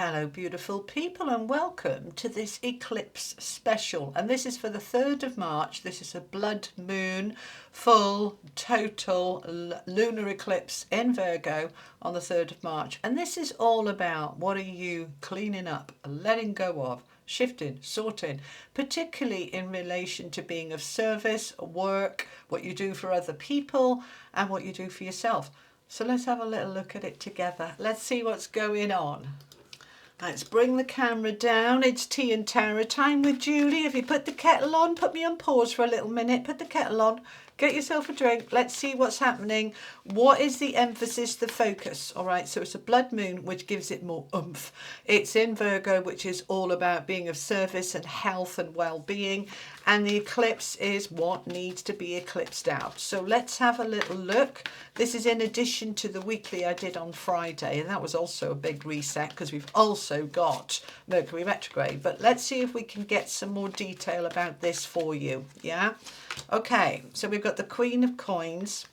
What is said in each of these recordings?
Hello beautiful people and welcome to this eclipse special, and this is for the 3rd of March. This is a blood moon full total lunar eclipse in Virgo on the 3rd of March, and this is all about what are you cleaning up, letting go of, shifting, sorting, particularly in relation to being of service, work, what you do for other people and what you do for yourself. So let's have a little look at it together. Let's see what's going on. Let's bring the camera down. It's tea and tarot time with Julie. If you put the kettle on, put me on pause for a little minute. Put the kettle on. Get yourself a drink. Let's see what's happening. What is the emphasis, the focus? All right, so it's a blood moon, which gives it more oomph. It's in Virgo, which is all about being of service and health and well-being. And the eclipse is what needs to be eclipsed out. So let's have a little look. This is in addition to the weekly I did on Friday, and that was also a big reset because we've also got Mercury retrograde. But let's see if we can get some more detail about this for you. Yeah. Okay, so we've got the Queen of Coins,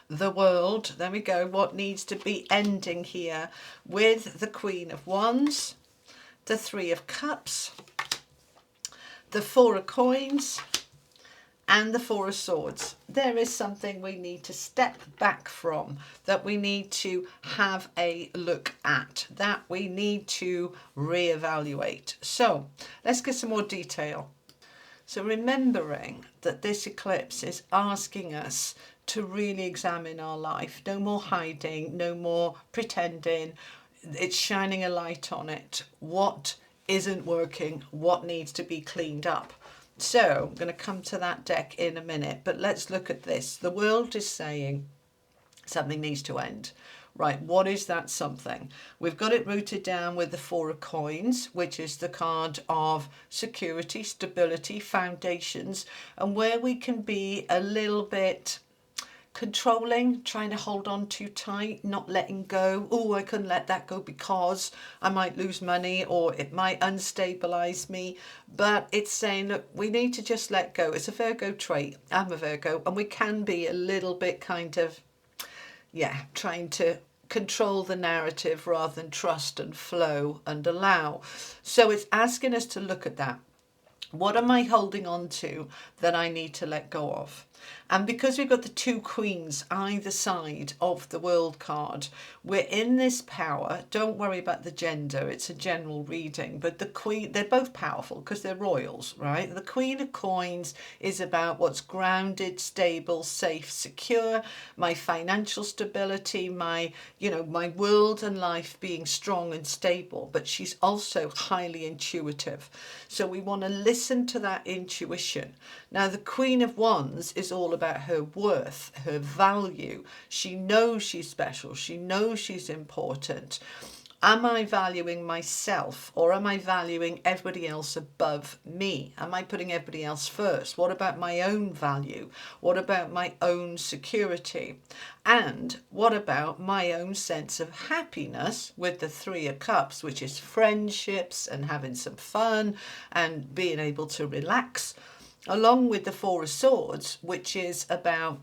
the World. There we go. What needs to be ending here with the Queen of Wands, the Three of Cups, the Four of Coins, and the Four of Swords. There is something we need to step back from, that we need to have a look at, that we need to reevaluate. So let's get some more detail. So remembering that this eclipse is asking us to really examine our life. No more hiding, no more pretending. It's shining a light on it. What isn't working? What needs to be cleaned up? So I'm going to come to that deck in a minute, but let's look at this. The world is saying something needs to end. Right, what is that something? We've got it rooted down with the Four of Coins, which is the card of security, stability, foundations, and where we can be a little bit controlling, trying to hold on too tight, not letting go. Oh, I couldn't let that go because I might lose money or it might unstabilize me. But it's saying, look, we need to just let go. It's a Virgo trait. I'm a Virgo, and we can be a little bit kind of, trying to control the narrative rather than trust and flow and allow. So it's asking us to look at that. What am I holding on to that I need to let go of? And because we've got the two queens either side of the world card, we're in this power. Don't worry about the gender, it's a general reading, but the queen, they're both powerful because they're royals, right? The Queen of Coins is about what's grounded, stable, safe, secure, my financial stability, my world and life being strong and stable, but she's also highly intuitive. So we want to listen to that intuition. Now, the Queen of Wands is all about her worth, her value. She knows she's special. She knows she's important. Am I valuing myself, or am I valuing everybody else above me? Am I putting everybody else first? What about my own value? What about my own security? And what about my own sense of happiness with the Three of Cups, which is friendships and having some fun and being able to relax, along with the Four of Swords, which is about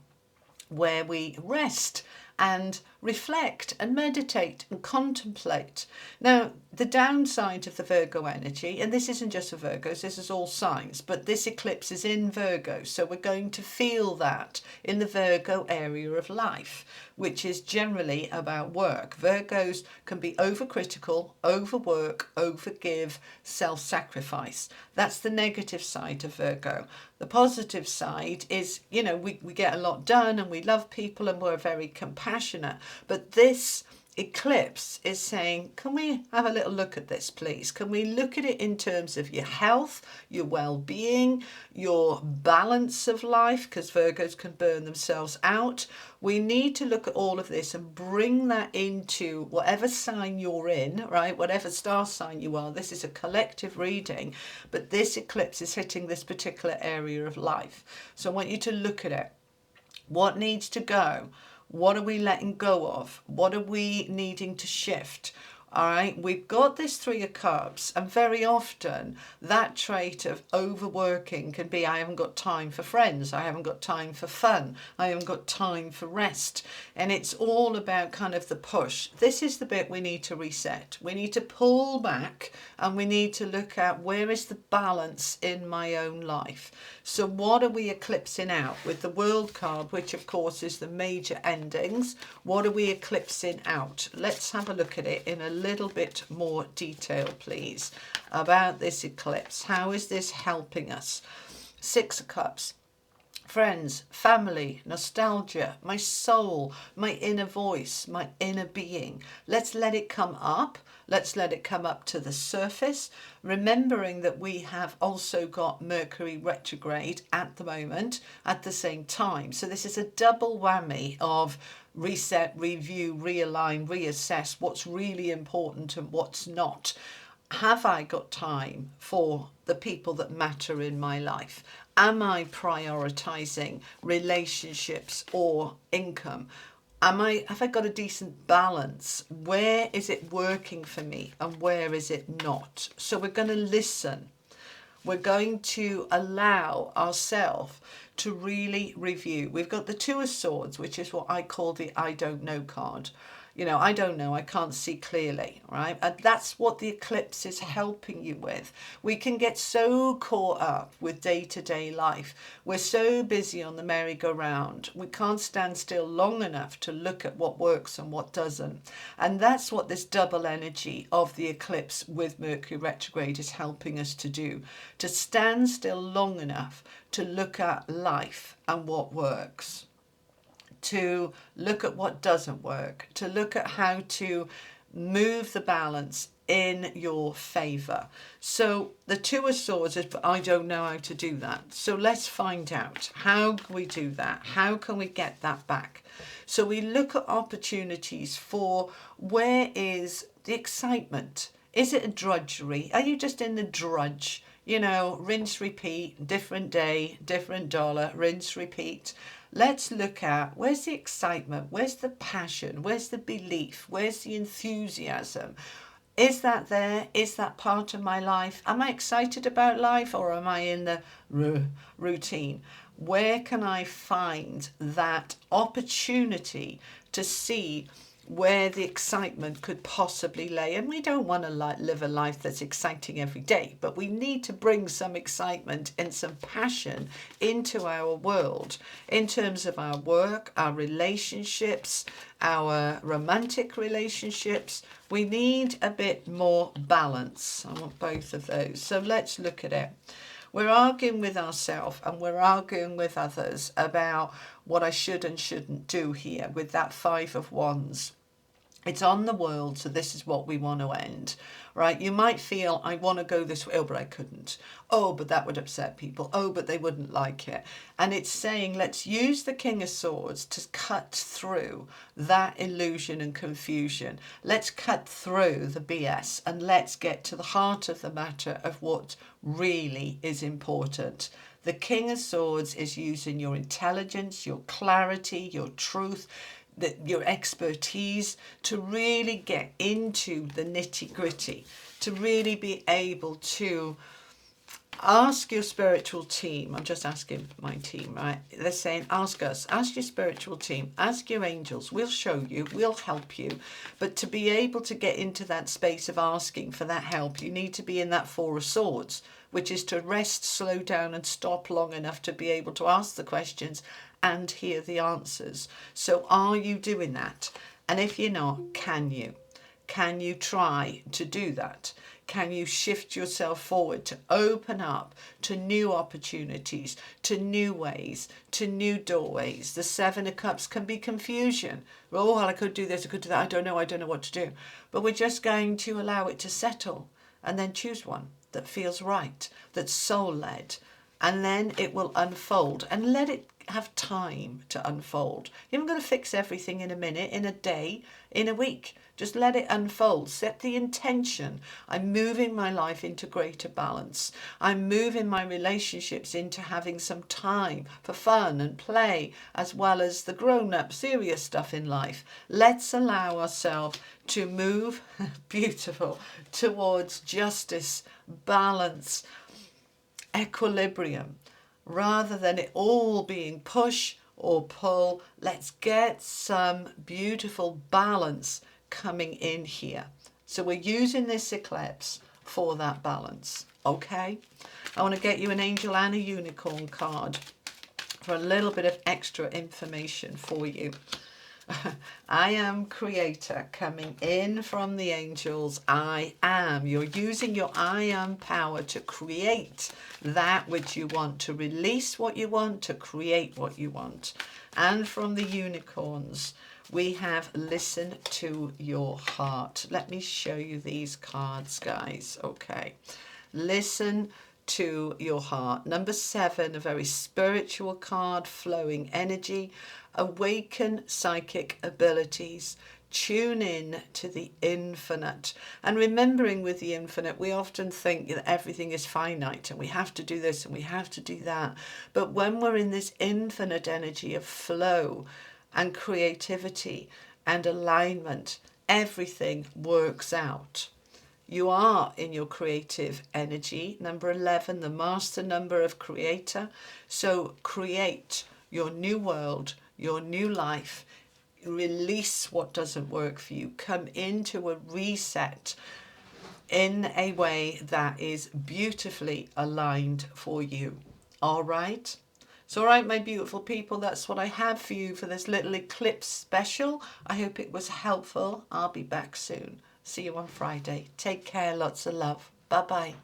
where we rest and reflect and meditate and contemplate. Now, the downside of the Virgo energy, and this isn't just for Virgos, this is all signs, but this eclipse is in Virgo, so we're going to feel that in the Virgo area of life, which is generally about work. Virgos can be overcritical, overwork, overgive, self-sacrifice. That's the negative side of Virgo. The positive side is, we get a lot done and we love people and we're very compassionate. But this eclipse is saying, can we have a little look at this, please? Can we look at it in terms of your health, your well-being, your balance of life? Because Virgos can burn themselves out. We need to look at all of this and bring that into whatever sign you're in, right? Whatever star sign you are. This is a collective reading, but this eclipse is hitting this particular area of life. So I want you to look at it. What needs to go? What are we letting go of? What are we needing to shift? All right, we've got this Three of Cups, and very often that trait of overworking can be, I haven't got time for friends, I haven't got time for fun, I haven't got time for rest. And it's all about kind of the push. This is the bit we need to reset. We need to pull back, and we need to look at where is the balance in my own life. So what are we eclipsing out with the World card, which of course is the major endings? What are we eclipsing out? Let's have a look at it in a little bit more detail, please, about this eclipse. How is this helping us? Six of Cups. Friends, family, nostalgia, my soul, my inner voice, my inner being. Let's let it come up. Let's let it come up to the surface, remembering that we have also got Mercury retrograde at the moment at the same time. So this is a double whammy of reset, review, realign, reassess what's really important and what's not. Have I got time for the people that matter in my life? Am I prioritizing relationships or income? Have I got a decent balance? Where is it working for me and where is it not? So we're going to listen. We're going to allow ourselves to really review. We've got the Two of Swords, which is what I call the I don't know card. You know, I don't know, I can't see clearly, right? And that's what the eclipse is helping you with. We can get so caught up with day-to-day life. We're so busy on the merry-go-round. We can't stand still long enough to look at what works and what doesn't. And that's what this double energy of the eclipse with Mercury retrograde is helping us to do. To stand still long enough to look at life and what works. To look at what doesn't work, to look at how to move the balance in your favor. So the Two of Swords is, I don't know how to do that. So let's find out. How can we do that? How can we get that back? So we look at opportunities for where is the excitement? Is it a drudgery? Are you just in the drudge? You know, rinse, repeat, different day, different dollar, rinse, repeat. Let's look at where's the excitement, where's the passion, where's the belief, where's the enthusiasm? Is that there? Is that part of my life? Am I excited about life or am I in the routine? Where can I find that opportunity to see where the excitement could possibly lay? And we don't want to live a life that's exciting every day, but we need to bring some excitement and some passion into our world in terms of our work, our relationships, our romantic relationships. We need a bit more balance. I want both of those. So let's look at it. We're arguing with ourselves and we're arguing with others about what I should and shouldn't do here with that Five of Wands. It's on the world, so this is what we want to end, right? You might feel, I want to go this way, oh, but I couldn't. Oh, but that would upset people. Oh, but they wouldn't like it. And it's saying, let's use the King of Swords to cut through that illusion and confusion. Let's cut through the BS and let's get to the heart of the matter of what really is important. The King of Swords is using your intelligence, your clarity, your truth, your expertise to really get into the nitty-gritty, to really be able to ask your spiritual team. I'm just asking my team, right? They're saying, ask us, ask your spiritual team, ask your angels. We'll show you, we'll help you. But to be able to get into that space of asking for that help, you need to be in that Four of Swords, which is to rest, slow down and stop long enough to be able to ask the questions and hear the answers. So are you doing that? And if you're not, can you? Can you try to do that? Can you shift yourself forward to open up to new opportunities, to new ways, to new doorways? The Seven of Cups can be confusion. Oh, well, I could do this, I could do that. I don't know what to do. But we're just going to allow it to settle and then choose one that feels right, that's soul-led. And then it will unfold, and let it have time to unfold. You're not going to fix everything in a minute, in a day, in a week. Just let it unfold. Set the intention. I'm moving my life into greater balance. I'm moving my relationships into having some time for fun and play, as well as the grown-up serious stuff in life. Let's allow ourselves to move, beautiful, towards justice, balance, equilibrium, rather than it all being push or pull. Let's get some beautiful balance coming in here. So we're using this eclipse for that balance. Okay, I want to get you an angel and a unicorn card for a little bit of extra information for you. I am creator coming in from the angels. I am. You're using your I am power to create that which you want, to release what you want, to create what you want. And from the unicorns, we have listen to your heart. Let me show you these cards, guys. Okay. Listen to your heart. Number 7, a very spiritual card, flowing energy. Awaken psychic abilities. Tune in to the infinite. And remembering with the infinite, we often think that everything is finite and we have to do this and we have to do that. But when we're in this infinite energy of flow and creativity and alignment, everything works out. You are in your creative energy. Number 11, the master number of creator. So create your new world, your new life. Release what doesn't work for you. Come into a reset in a way that is beautifully aligned for you. All right? So, all right, my beautiful people, that's what I have for you for this little eclipse special. I hope it was helpful. I'll be back soon. See you on Friday. Take care. Lots of love. Bye-bye.